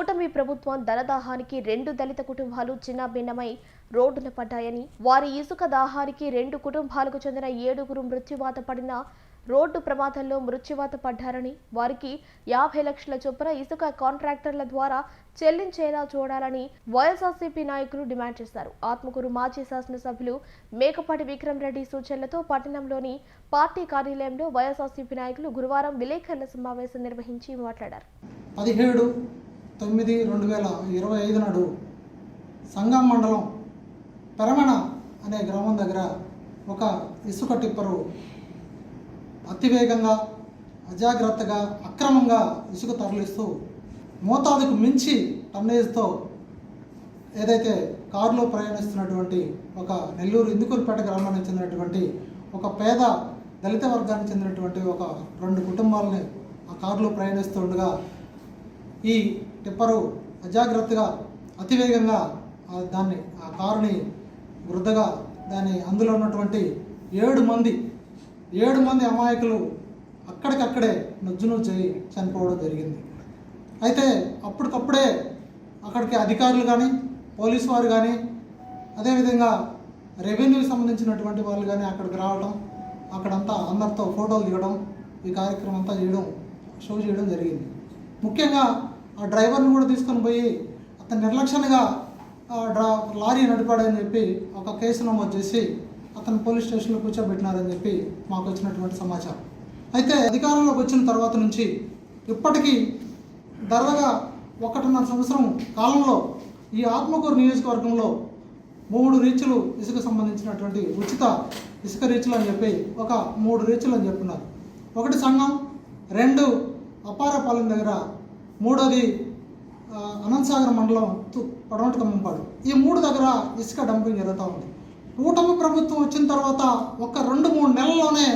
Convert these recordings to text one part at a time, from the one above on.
కూటమి ప్రభుత్వం ధనదాహానికి 2 దళిత కుటుంబాలు చిన్నాభిన్నమై రోడ్డున పడ్డాయని, వారి ఇసుక దాహానికి 2 కుటుంబాలకు చెందిన 7గురు మృత్యువాత పడిన రోడ్డు ప్రమాదంలో మృత్యువాత పడ్డారని, వారికి 50 లక్షల చొప్పున ఇసుక కాంట్రాక్టర్ల ద్వారా చెల్లించేలా చూడాలని వైఎస్ఆర్సీపీ నాయకులు డిమాండ్ చేశారు. ఆత్మకూరు మాజీ శాసనసభ్యులు మేకపాటి విక్రమ్ రెడ్డి సూచనలతో పట్టణంలోని పార్టీ కార్యాలయంలో వైఎస్ఆర్సీపీ నాయకులు గురువారం విలేకరుల సమావేశం నిర్వహించి మాట్లాడారు. 17/9/2025 నాడు సంగం మండలం పెరమణ అనే గ్రామం దగ్గర ఒక ఇసుక టిప్పరు అతివేగంగా అజాగ్రత్తగా అక్రమంగా ఇసుక తరలిస్తూ మోతాదుకు మించి టన్నేజ్తో ఏదైతే కారులో ప్రయాణిస్తున్నటువంటి ఒక నెల్లూరు ఇందుకూరుపేట గ్రామానికి చెందినటువంటి ఒక పేద దళిత వర్గానికి చెందినటువంటి ఒక 2 కుటుంబాలని ఆ కారులో ప్రయాణిస్తూ ఉండగా ఈ టిప్పరు అజాగ్రత్తగా అతివేగంగా ఆ కారుని వృద్ధగా అందులో ఉన్నటువంటి 7 మంది అమాయకులు అక్కడికక్కడే నుజ్జును చనిపోవడం జరిగింది. అయితే అప్పటికప్పుడే అక్కడికి అధికారులు కానీ పోలీసు వారు కానీ అదేవిధంగా రెవెన్యూకి సంబంధించినటువంటి వాళ్ళు కానీ అక్కడికి రావడం, అక్కడంతా అందరితో ఫోటోలు దిగడం, ఈ కార్యక్రమం అంతా షో చేయడం జరిగింది. ముఖ్యంగా ఆ డ్రైవర్ని కూడా తీసుకొని పోయి అతను నిర్లక్ష్యంగా లారీ నడిపాడని చెప్పి ఒక కేసు నమోదు చేసి అతను పోలీస్ స్టేషన్లో కూర్చోబెట్టినారని చెప్పి మాకు వచ్చినటువంటి సమాచారం. అయితే అధికారంలోకి వచ్చిన తర్వాత నుంచి ఇప్పటికీ దాదాపుగా 1.5 సంవత్సరం కాలంలో ఈ ఆత్మకూరు నియోజకవర్గంలో 3 రీచ్లు ఇసుక సంబంధించినటువంటి ఉచిత ఇసుక రీచ్లు అని చెప్పి 3 రీచ్లు అని చెప్తున్నారు. 1 సంఘం, 2 అపారపాలెం దగ్గర, 3వది అనంతసాగర్ మండలం పడమటి కమ్మంపాడు. ఈ 3 దగ్గర ఇసుక డంపింగ్ జరుగుతూ ఉంది. కూటమి ప్రభుత్వం వచ్చిన తర్వాత ఒక 2-3 నెలల్లోనే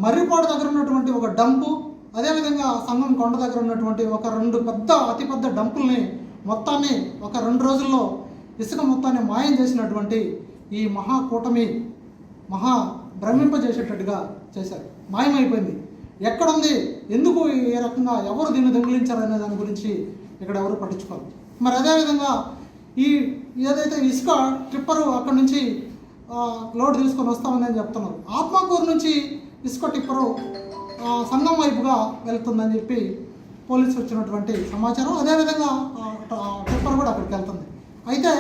మర్రిపాడు దగ్గర ఉన్నటువంటి ఒక డంపు, అదేవిధంగా సంగం కొండ దగ్గర ఉన్నటువంటి ఒక 2 అతిపెద్ద డంపుల్ని మొత్తాన్ని ఒక 2 రోజుల్లో ఇసుక మొత్తాన్ని మాయం చేసినటువంటి ఈ మహాకూటమి భ్రమింపజేసేటట్టుగా చేశారు. మాయమైపోయింది. ఎక్కడుంది, ఎందుకు ఏ రకంగా ఎవరు దీన్ని దొంగిలించారనే దాని గురించి ఇక్కడ ఎవరు పట్టించుకోరు. మరి అదేవిధంగా ఏదైతే ఇసుక ట్రిప్పరు అక్కడి నుంచి లోడ్ తీసుకొని వస్తామని చెప్తున్నారు. ఆత్మకూరు నుంచి ఇసుక టిప్పరు సంగం వైపుగా వెళ్తుందని చెప్పి పోలీసు వచ్చినటువంటి సమాచారం. అదేవిధంగా టిప్పర్ కూడా అక్కడికి వెళ్తుంది. అయితే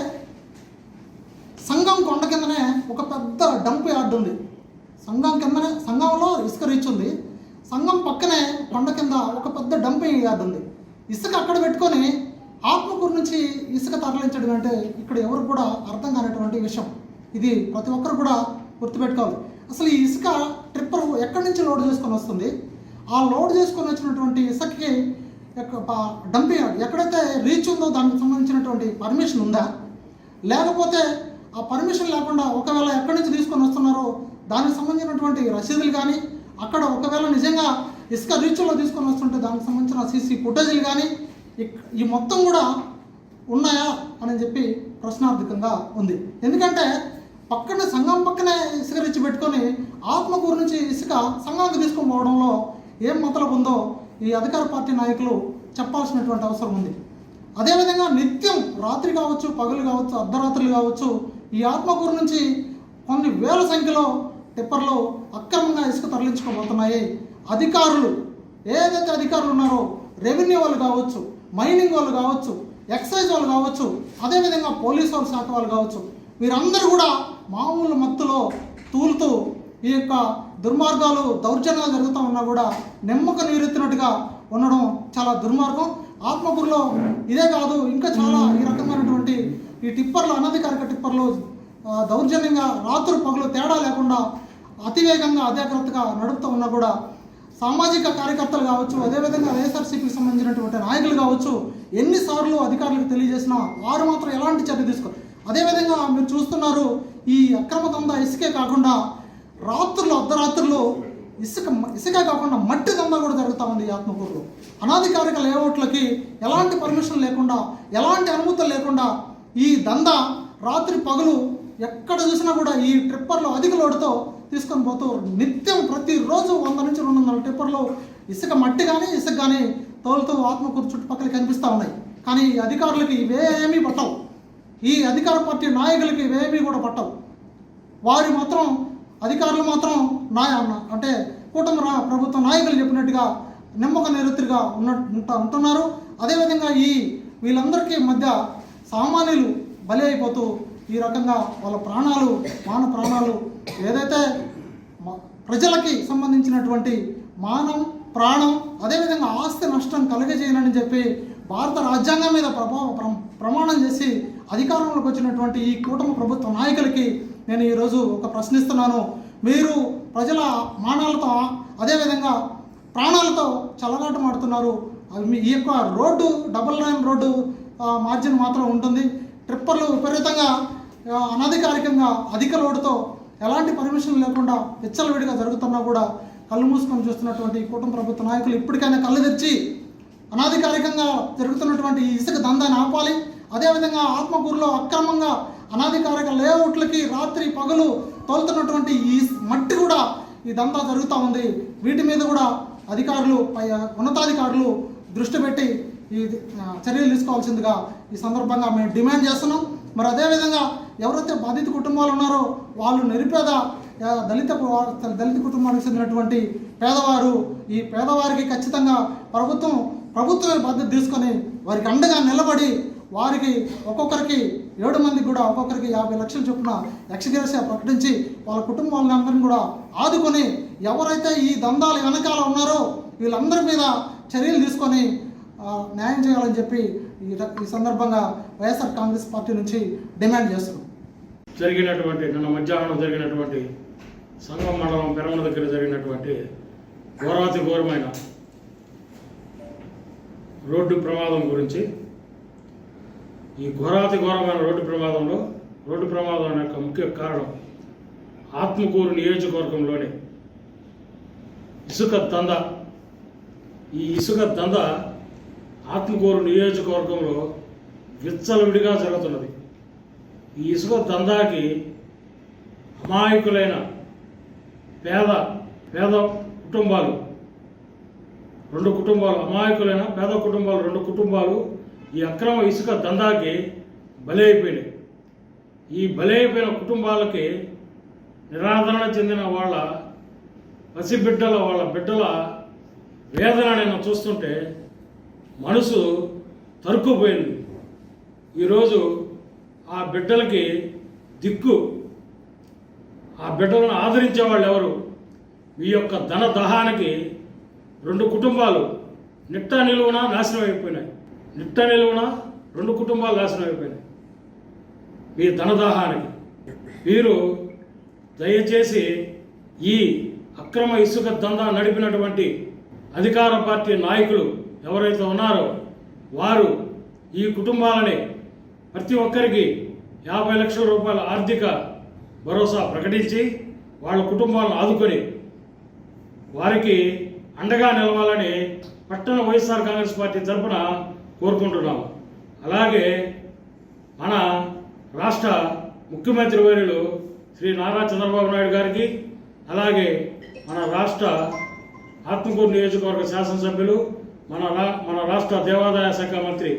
సంగం కొండ కిందనే ఒక పెద్ద డంప్ యార్డ్ ఉంది. సంగంలో ఇసుక రీచ్ ఉంది. సంగం పక్కనే కొండ కింద ఒక పెద్ద డంపింగ్ యార్డ్ ఉంది. ఇసుక అక్కడ పెట్టుకొని ఆత్మకూరు నుంచి ఇసుక తరలించడం అంటే ఇక్కడ ఎవరు కూడా అర్థం కానటువంటి విషయం. ఇది ప్రతి ఒక్కరు కూడా గుర్తుపెట్టుకోవాలి. అసలు ఈ ఇసుక ట్రిప్పర్ ఎక్కడి నుంచి లోడ్ చేసుకొని వస్తుంది? ఆ లోడ్ చేసుకొని వచ్చినటువంటి ఇసుకకి డంపింగ్ యార్డ్ ఎక్కడైతే రీచ్ ఉందో దానికి సంబంధించినటువంటి పర్మిషన్ ఉందా? లేకపోతే ఆ పర్మిషన్ లేకుండా ఒకవేళ ఎక్కడి నుంచి తీసుకొని వస్తున్నారో దానికి సంబంధించినటువంటి రసీదులు కానీ, అక్కడ ఒకవేళ నిజంగా ఇసుక రీచ్లో తీసుకొని వస్తుంటే దానికి సంబంధించిన సీసీ ఫుటేజీలు కానీ ఈ మొత్తం కూడా ఉన్నాయా అని చెప్పి ప్రశ్నార్థకంగా ఉంది. ఎందుకంటే సంఘం పక్కనే ఇసుక రీచ్ పెట్టుకొని ఆత్మకూరు నుంచి ఇసుక సంఘానికి తీసుకొని పోవడంలో ఏం మతలబు ఉందో ఈ అధికార పార్టీ నాయకులు చెప్పాల్సినటువంటి అవసరం ఉంది. అదేవిధంగా నిత్యం రాత్రి కావచ్చు, పగలు కావచ్చు, అర్ధరాత్రులు కావచ్చు ఈ ఆత్మకూరు నుంచి కొన్ని వేల సంఖ్యలో టిప్పర్లు అక్రమంగా ఇసుక తరలించుకోబోతున్నాయి. ఏదైతే అధికారులు ఉన్నారో రెవెన్యూ వాళ్ళు కావచ్చు, మైనింగ్ వాళ్ళు కావచ్చు, ఎక్సైజ్ వాళ్ళు కావచ్చు, అదేవిధంగా పోలీసు వాళ్ళ శాఖ వాళ్ళు కావచ్చు, వీరందరూ కూడా మామూలు మత్తులో తూలుతూ ఈ యొక్క దుర్మార్గాలు దౌర్జన్యాలు జరుగుతూ ఉన్నా కూడా నెమ్మక నీరెత్తినట్టుగా ఉండడం చాలా దుర్మార్గం. ఆత్మకూరులో ఇదే కాదు, ఇంకా చాలా ఈ రకమైనటువంటి ఈ టిప్పర్లు, అనధికారిక టిప్పర్లు దౌర్జన్యంగా రాత్రి పగలు తేడా లేకుండా అతివేగంగా అజాగ్రత్తగా నడుపుతూ ఉన్నా కూడా సామాజిక కార్యకర్తలు కావచ్చు, అదేవిధంగా వైఎస్ఆర్సీపీకి సంబంధించినటువంటి నాయకులు కావచ్చు, ఎన్నిసార్లు అధికారులకు తెలియజేసినా వారు మాత్రం ఎలాంటి చర్య తీసుకోరు. అదేవిధంగా మీరు చూస్తున్నారు, ఈ అక్రమ దందా ఇసుకే కాకుండా అర్ధరాత్రులు ఇసుక కాకుండా మట్టి దందా కూడా జరుగుతూ ఉంది ఈ ఆత్మకూరులో. అనాధికారిక లేఅవుట్లకి ఎలాంటి పర్మిషన్ లేకుండా, ఎలాంటి అనుమతులు లేకుండా ఈ దందా రాత్రి పగలు ఎక్కడ చూసినా కూడా ఈ ట్రిప్పర్లు అధిక లోడుతో తీసుకొని పోతూ నిత్యం ప్రతిరోజు 100 నుంచి 200 టిప్పర్లు ఇసుక మట్టి కానీ ఇసుక కానీ తోలుతూ ఆత్మకూరు చుట్టుపక్కల కనిపిస్తూ ఉన్నాయి. కానీ ఈ అధికారులకి ఇవేమీ పట్టవు, ఈ అధికార పార్టీ నాయకులకి ఇవేమీ కూడా పట్టవు. వారి మాత్రం అధికారులు మాత్రం అంటే కూటమి ప్రభుత్వ నాయకులు చెప్పినట్టుగా నిమ్మక నిరుత్తిగా ఉంటున్నారు. అదేవిధంగా వీళ్ళందరికీ మధ్య సామాన్యులు బలి అయిపోతూ ఈ రకంగా వాళ్ళ మానవ ప్రాణాలు ఏదైతే ప్రజలకి సంబంధించినటువంటి మానం ప్రాణం అదేవిధంగా ఆస్తి నష్టం కలుగజేయాలని చెప్పి భారత రాజ్యాంగం మీద ప్రమాణం చేసి అధికారంలోకి వచ్చినటువంటి ఈ కూటమి ప్రభుత్వ నాయకులకి నేను ఈరోజు ఒక ప్రశ్నిస్తున్నాను. మీరు ప్రజల మానాలతో అదేవిధంగా ప్రాణాలతో చెలగాటమాడుతున్నారు. ఈ యొక్క road double line road margin మాత్రం ఉంటుంది. ట్రిప్పర్లు విపరీతంగా అనధికారికంగా అధిక లోడుతో ఎలాంటి పర్మిషన్ లేకుండా విచ్చలవిడిగా జరుగుతున్నా కూడా కళ్ళు మూసుకొని చూస్తున్నటువంటి కూటమి ప్రభుత్వ నాయకులు ఇప్పటికైనా కళ్ళు తెరిచి అనాధికారికంగా జరుగుతున్నటువంటి ఈ ఇసుక దందాన్ని ఆపాలి. అదేవిధంగా ఆత్మకూరులో అక్రమంగా అనాధికారిక లేఅవుట్లకి రాత్రి పగలు తోలుతున్నటువంటి ఈ మట్టి కూడా ఈ దందా జరుగుతూ ఉంది. వీటి మీద కూడా అధికారులు ఉన్నతాధికారులు దృష్టి పెట్టి ఈ చర్యలు తీసుకోవాల్సిందిగా ఈ సందర్భంగా మేము డిమాండ్ చేస్తున్నాం. మరి అదేవిధంగా ఎవరైతే బాధిత కుటుంబాలు ఉన్నారో వాళ్ళు నిరుపేద దళిత కుటుంబానికి చెందినటువంటి పేదవారు. ఈ పేదవారికి ఖచ్చితంగా ప్రభుత్వమే బాధ్యత తీసుకొని వారికి అండగా నిలబడి వారికి ఒక్కొక్కరికి 7 మందికి కూడా ఒక్కొక్కరికి 50 లక్షల చొప్పున ఎక్స్గ్రేషియా ప్రకటించి వాళ్ళ కుటుంబాలని అందరినీ కూడా ఆదుకొని ఎవరైతే ఈ దందాల వెనకాల ఉన్నారో వీళ్ళందరి మీద చర్యలు తీసుకొని న్యాయం చేయాలని చెప్పి ఈ సందర్భంగా వైఎస్ఆర్ కాంగ్రెస్ పార్టీ నుంచి డిమాండ్ చేస్తున్నాం. నిన్న మధ్యాహ్నం జరిగినటువంటి సంగం మండలం పెరమల దగ్గర జరిగినటువంటి ఘోరమైన రోడ్డు ప్రమాదం గురించి, ఈ ఘోరమైన రోడ్డు ప్రమాదం యొక్క ముఖ్య కారణం ఆత్మకూరు నియోజకవర్గంలోని ఇసుక దందా. ఈ ఇసుక దందా ఆత్మకూరు నియోజకవర్గంలో విచ్చలవిడిగా జరుగుతున్నది. ఈ ఇసుక దందాకి అమాయకులైన పేద కుటుంబాలు రెండు కుటుంబాలు ఈ అక్రమ ఇసుక దందాకి బలి అయిపోయినాయి. ఈ బలి అయిపోయిన కుటుంబాలకి నిరాదరణ చెందిన వాళ్ళ బిడ్డల వేదన నేను చూస్తుంటే మనసు తరుక్కుపోయింది. ఈరోజు ఆ బిడ్డలకి దిక్కు, ఆ బిడ్డలను ఆదరించే వాళ్ళు ఎవరు? ఈ యొక్క ధన దహానికి 2 కుటుంబాలు నిట్ట నిలువున నాశనం అయిపోయినాయి. 2 కుటుంబాలు నాశనం అయిపోయినాయి మీ ధనదాహానికి. మీరు దయచేసి ఈ అక్రమ ఇసుక దందా నడిపినటువంటి అధికార పార్టీ నాయకులు ఎవరైతే ఉన్నారో వారు ఈ కుటుంబాలని ప్రతి ఒక్కరికి 50 లక్షల రూపాయల ఆర్థిక భరోసా ప్రకటించి వాళ్ళ కుటుంబాలను ఆదుకొని వారికి అండగా నిలవాలని పట్టణ వైఎస్ఆర్ కాంగ్రెస్ పార్టీ తరఫున కోరుకుంటున్నాము. అలాగే మన రాష్ట్ర ముఖ్యమంత్రి వర్యులు శ్రీ నారా చంద్రబాబు నాయుడు గారికి, అలాగే మన రాష్ట్ర ఆత్మకూరు నియోజకవర్గ శాసనసభ్యులు మన రాష్ట్ర దేవాదాయ శాఖ మంత్రి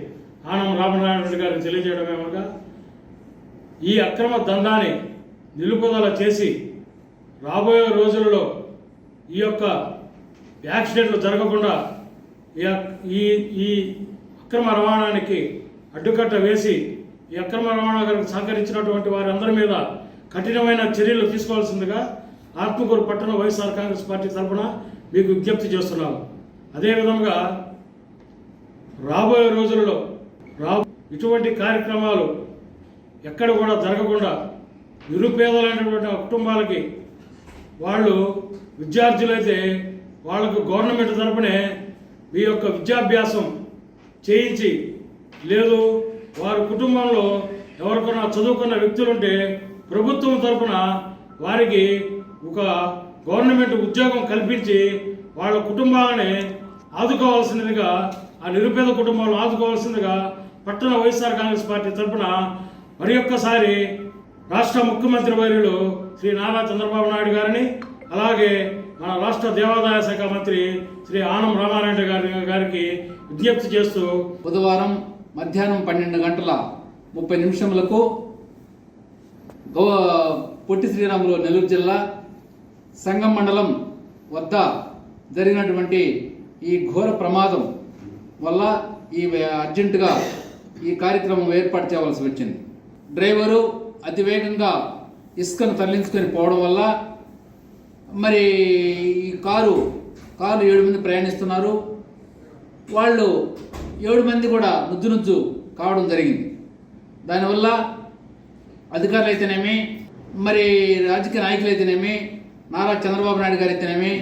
ఆనం రామనారాయణ రెడ్డి గారికి తెలియజేయడమేమనగా, ఈ అక్రమ దందాన్ని నిలుపుదల చేసి రాబోయే రోజులలో ఈ యొక్క యాక్సిడెంట్లు జరగకుండా ఈ అక్రమ రవాణానికి అడ్డుకట్ట వేసి ఈ అక్రమ రవాణాకు సహకరించినటువంటి వారందరి మీద కఠినమైన చర్యలు తీసుకోవాల్సిందిగా ఆత్మకూరు పట్టణ వైఎస్ఆర్ కాంగ్రెస్ పార్టీ తరఫున మీకు విజ్ఞప్తి చేస్తున్నాము. అదేవిధంగా రాబోయే రోజులలో ఇటువంటి కార్యక్రమాలు ఎక్కడ కూడా జరగకుండా నిరుపేదలైనటువంటి కుటుంబాలకి, వాళ్ళు విద్యార్థులైతే వాళ్ళకు గవర్నమెంట్ తరపునే మీ యొక్క విద్యాభ్యాసం చేయించి, లేదు వారి కుటుంబంలో ఎవరికైనా చదువుకున్న వ్యక్తులుంటే ప్రభుత్వం తరపున వారికి ఒక గవర్నమెంట్ ఉద్యోగం కల్పించి వాళ్ళ కుటుంబాలని ఆదుకోవాల్సిందిగా, ఆ నిరుపేద కుటుంబాలను ఆదుకోవాల్సిందిగా పట్టణ వైఎస్ఆర్ కాంగ్రెస్ పార్టీ తరఫున మరి ఒక్కసారి రాష్ట్ర ముఖ్యమంత్రి వర్యులు శ్రీ నారా చంద్రబాబు నాయుడు గారిని, అలాగే మన రాష్ట్ర దేవాదాయ శాఖ మంత్రి శ్రీ ఆనం రామారెడ్డి గారికి విజ్ఞప్తి చేస్తూ బుధవారం మధ్యాహ్నం 12:30 పొట్టి శ్రీరాములు నెల్లూరు జిల్లా సంగం మండలం వద్ద జరిగినటువంటి ఈ ఘోర ప్రమాదం వల్ల అర్జెంటుగా ఈ కార్యక్రమం ఏర్పాటు చేయవలసి వచ్చింది. డ్రైవరు అతివేగంగా ఇసుకను తరలించుకొని పోవడం వల్ల మరి ఈ కారు 7 మంది ప్రయాణిస్తున్నారు. వాళ్ళు 7 మంది కూడా నుజ్జు కావడం జరిగింది. దానివల్ల అధికారులు అయితేనేమి, మరి రాజకీయ నాయకులు అయితేనేమి, నారా చంద్రబాబు నాయుడు గారు అయితేనేమి,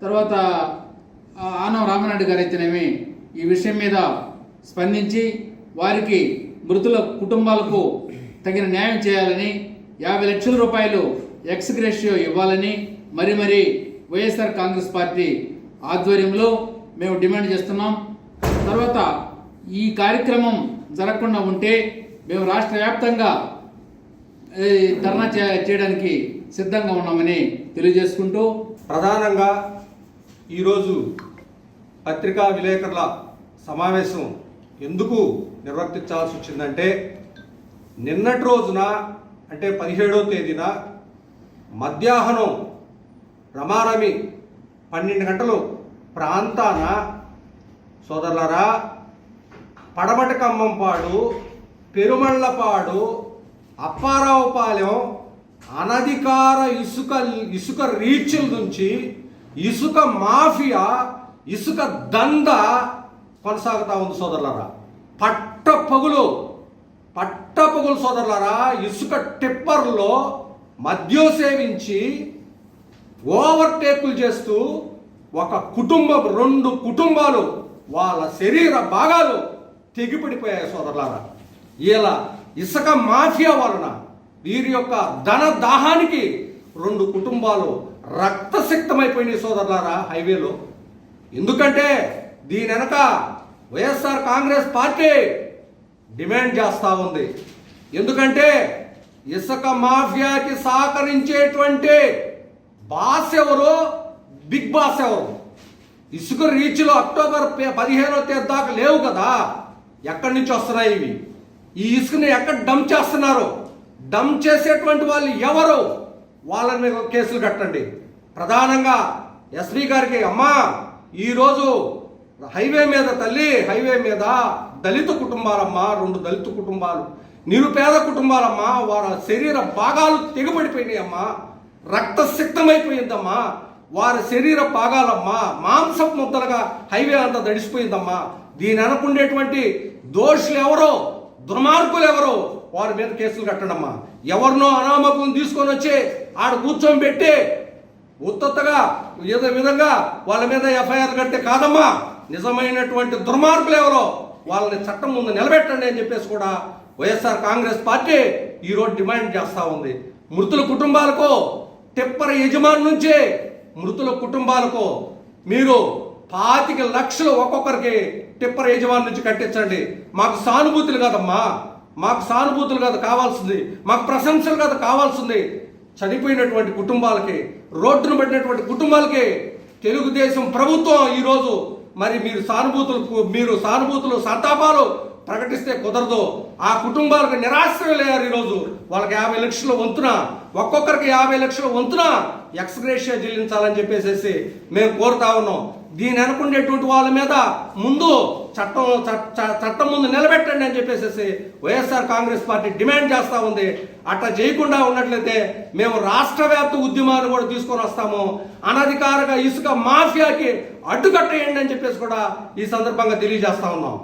తర్వాత ఆనం రామారెడ్డి గారు అయితేనేమి ఈ విషయం మీద స్పందించి వారికి మృతుల కుటుంబాలకు తగిన న్యాయం చేయాలని, 50 లక్షల రూపాయలు ఎక్స్ గ్రేషియో ఇవ్వాలని మరి వైఎస్ఆర్ కాంగ్రెస్ పార్టీ ఆధ్వర్యంలో మేము డిమాండ్ చేస్తున్నాం. తర్వాత ఈ కార్యక్రమం జరగకుండా ఉంటే మేము రాష్ట్ర వ్యాప్తంగా ధర్నా చేయడానికి సిద్ధంగా ఉన్నామని తెలియజేసుకుంటూ, ప్రధానంగా ఈరోజు పత్రికా విలేకరుల సమావేశం ఎందుకు నిర్వర్తించాల్సి వచ్చిందంటే, నిన్నటి రోజున అంటే 17వ తేదీన మధ్యాహ్నం రమారమి 12 గంటలు ప్రాంతాన సోదరులారా పడమటి ఖమ్మంపాడు, పెరుమళ్ళపాడు, అప్పారావుపాలెం అనధికార ఇసుక రీచ్ల నుంచి ఇసుక మాఫియా, ఇసుక దంద కొనసాగుతూ ఉంది సోదరులారా. పట్టపగులు సోదరులారా ఇసుక టిప్పర్లో మద్యం సేవించి ఓవర్టేకులు చేస్తూ ఒక కుటుంబం 2 కుటుంబాలు వాళ్ళ శరీర భాగాలు తెగిపడిపోయాయి సోదరులారా. ఇలా ఇసుక మాఫియా వలన వీరి యొక్క ధన దాహానికి 2 కుటుంబాలు రక్తసిక్తమైపోయినాయి సోదరులారా హైవేలో. ఎందుకంటే దీని వెనక వైఎస్ఆర్ కాంగ్రెస్ పార్టీ డిమాండ్ చేస్తూ ఉంది. ఎందుకంటే ఇసుక మాఫియాకి సహకరించేటువంటి బాస్ ఎవరు, బిగ్ బాస్ ఎవరు? ఇసుక రీచ్లో అక్టోబర్ 15వ తేదీ దాకా లేవు కదా. ఎక్కడి నుంచి వస్తున్నాయి ఇవి? ఈ ఇసుకని ఎక్కడ డంప్ చేస్తున్నారు? డంప్ చేసేటువంటి వాళ్ళు ఎవరు? వాళ్ళ మీద కేసులు కట్టండి. ప్రధానంగా ఎస్పీ గారికి, అమ్మా ఈరోజు హైవే మీద దళిత కుటుంబాలమ్మా, 2 దళిత కుటుంబాలు, నిరుపేద కుటుంబాలమ్మా, వారి శరీర భాగాలు తెగబడిపోయినాయమ్మా, రక్తసిక్తమైపోయిందమ్మా, వారి శరీర భాగాలమ్మా మాంసపు ముద్దలుగా హైవే అంతా దడిసిపోయిందమ్మా. దీని అనుకుండేటువంటి దోషులు ఎవరో, దుర్మార్గులు ఎవరో వారి మీద కేసులు కట్టడమ్మా. ఎవరినో అనామకులను తీసుకొని వచ్చి ఆడ కూర్చొని పెట్టి ఉత్తగా ఏదో విధంగా వాళ్ళ మీద ఎఫ్ఐఆర్ కట్టే కాదమ్మా. నిజమైనటువంటి దుర్మార్గులు ఎవరో వాళ్ళని చట్టం ముందు నిలబెట్టండి అని చెప్పేసి కూడా వైఎస్ఆర్ కాంగ్రెస్ పార్టీ ఈరోజు డిమాండ్ చేస్తూ ఉంది. మృతుల కుటుంబాలకు, టిప్పర్ యజమాని నుంచి మృతుల కుటుంబాలకు మీరు 25 లక్షలు ఒక్కొక్కరికి టిప్పర్ యజమాని నుంచి కట్టించండి. మాకు సానుభూతులు కాదమ్మా, మాకు సానుభూతులు కాదు కావాల్సింది, మాకు ప్రశంసలు కాదు కావాల్సింది. చనిపోయినటువంటి కుటుంబాలకి, రోడ్డును పడినటువంటి కుటుంబాలకి తెలుగుదేశం ప్రభుత్వం ఈరోజు మరి మీరు సానుభూతులు సంతాపాలు ప్రకటిస్తే కుదరదు. ఆ కుటుంబాలకు నిరాశ్రయులయ్యారు. ఈరోజు వాళ్ళకి 50 లక్షల వంతున, ఒక్కొక్కరికి 50 లక్షల వంతున ఎక్స్ గ్రేషియా చెల్లించాలని చెప్పేసి మేము కోరుతా ఉన్నాం. దీని అనుకునేటువంటి వాళ్ళ మీద ముందు చట్టం ముందు నిలబెట్టండి అని చెప్పేసి వైఎస్ఆర్ కాంగ్రెస్ పార్టీ డిమాండ్ చేస్తూ ఉంది. అట్లా చేయకుండా ఉన్నట్లయితే మేము రాష్ట్ర వ్యాప్త ఉద్యమాన్ని కూడా తీసుకొని వస్తాము. అనధికారిక ఇసుక మాఫియాకి అడ్డుకట్టేయండి అని చెప్పేసి కూడా ఈ సందర్భంగా తెలియజేస్తా ఉన్నాం.